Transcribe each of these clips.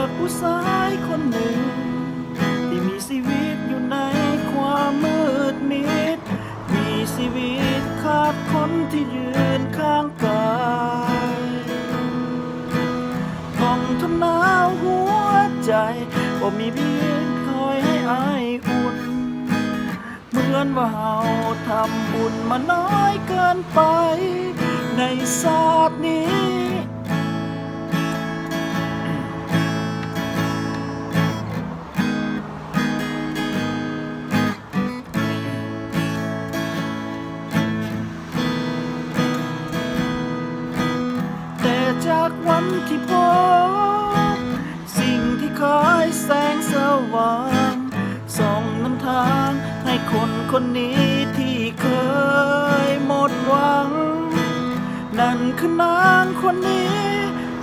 จากผู้ชายคนหนึ่งที่มีชีวิตอยู่ในความมืดมิดมีชีวิตขาดคนที่ยืนข้างกายต้องทนหนาวหัวใจบ่มีเพียงคอยให้อายอุ่นเหมือนว่าเฮาทำบุญมาน้อยเกินไปในชาตินี้จากวันที่พบสิ่งที่คอยแสงสว่างส่องนำทางให้คนคนนี้ที่เคยหมดหวังนั่นคือนางคนนี้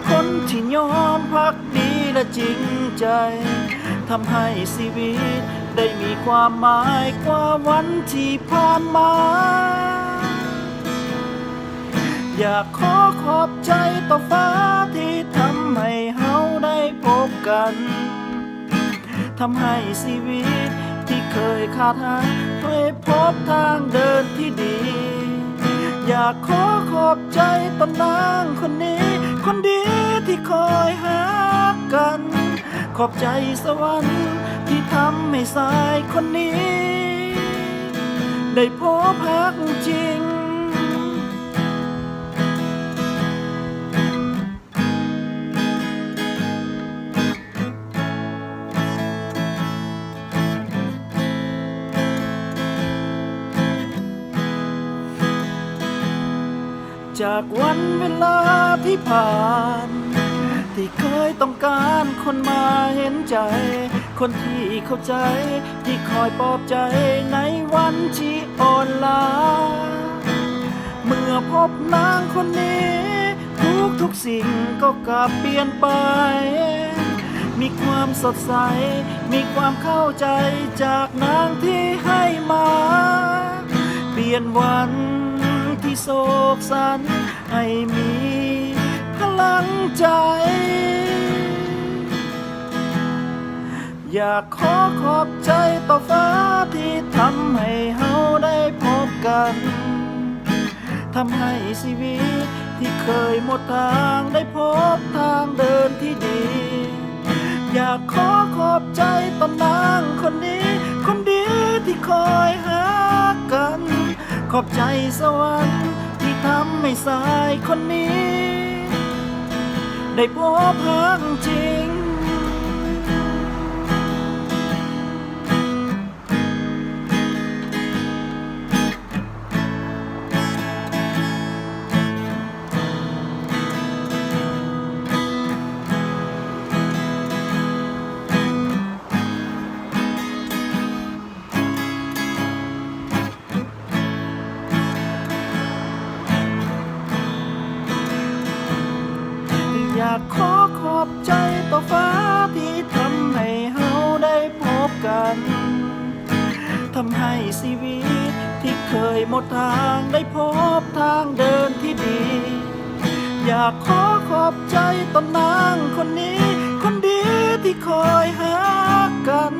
คนที่ยอมพักดีและจริงใจทำให้ชีวิตได้มีความหมายกว่าวันที่ผ่านมาอยากขอบใจต่อฟ้าที่ทำให้เฮาได้พบกันทำให้ชีวิตที่เคยขาดหายได้พบทางเดินที่ดีอยากขอบใจต่อนางคนนี้คนดีที่คอยหากันขอบใจสวรรค์ที่ทำให้ชายคนนี้ได้พบรักจริงจากวันเวลาที่ผ่านที่เคยต้องการคนมาเห็นใจคนที่เข้าใจที่คอยปลอบใจในวันที่อ่อนล้าเมื่อพบนางคนนี้ทุกสิ่งก็กลับเปลี่ยนไปมีความสดใสมีความเข้าใจจากนางที่ให้มาเปลี่ยนวันที่โศกสันให้มีพลังใจอยากขอบใจต่อฟ้าที่ทำให้เฮาได้พบกันทำให้ชีวิตที่เคยหมดทางได้พบทางเดินที่ดีอยากขอบใจต่อนางคนนี้คนดีที่คอยหากันขอบใจสวรรค์ที่ทำให้ชายคนนี้ได้พบรักจริงอยากขอบใจต่อฟ้าที่ทำให้เฮาได้พบกันทำให้ชีวิตที่เคยหมดทางได้พบทางเดินที่ดีอยากขอบใจต่อนางคนนี้คนดีที่คอยหากัน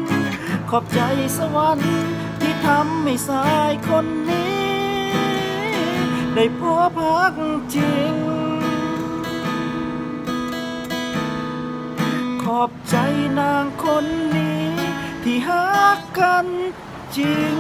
ขอบใจสวรรค์ที่ทำให้ชายคนนี้ได้พบรักจริงขอบใจนางคนนี้ที่หากันจริง